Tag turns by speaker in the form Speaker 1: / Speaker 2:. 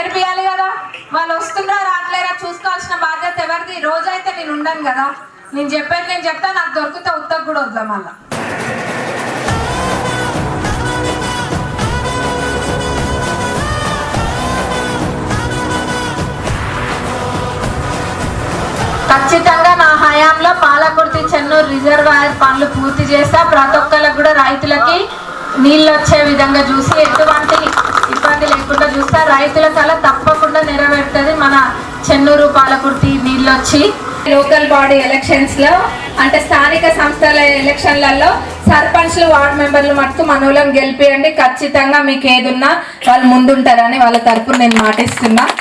Speaker 1: నేర్పియాలి కదా. వాళ్ళు వస్తున్నారా రావట్లేరా చూసుకోవాల్సిన బాధ్యత ఎవరిది? రోజైతే నేను ఉండను కదా. నేను చెప్పేది నేను చెప్తా, నాకు దొరికితే ఉత్తకు కూడా వద్దాం. మళ్ళా ఖచ్చితంగా నా హయాంలో పాలకుర్తి చెన్నూరు రిజర్వాయర్ పనులు పూర్తి చేస్తా. ప్రతి ఒక్కరికి కూడా రైతులకి నీళ్ళు వచ్చే విధంగా చూసి ఎటువంటి ఇబ్బంది లేకుండా చూస్తా. రైతుల కళ తప్పకుండా నెరవేరుతుంది మన చెన్నూరు పాలకుర్తి నీళ్ళు వచ్చి. లోకల్ బాడీ ఎలక్షన్స్ లో అంటే స్థానిక సంస్థల ఎలక్షన్లలో సర్పంచ్లు వార్డు మెంబర్లు మటుకు మనోళ్ళని గెలిపియండి. ఖచ్చితంగా మీకు ఏదున్నా వాళ్ళు ముందుంటారని వాళ్ళ తరపున నేను మాటిస్తున్నా.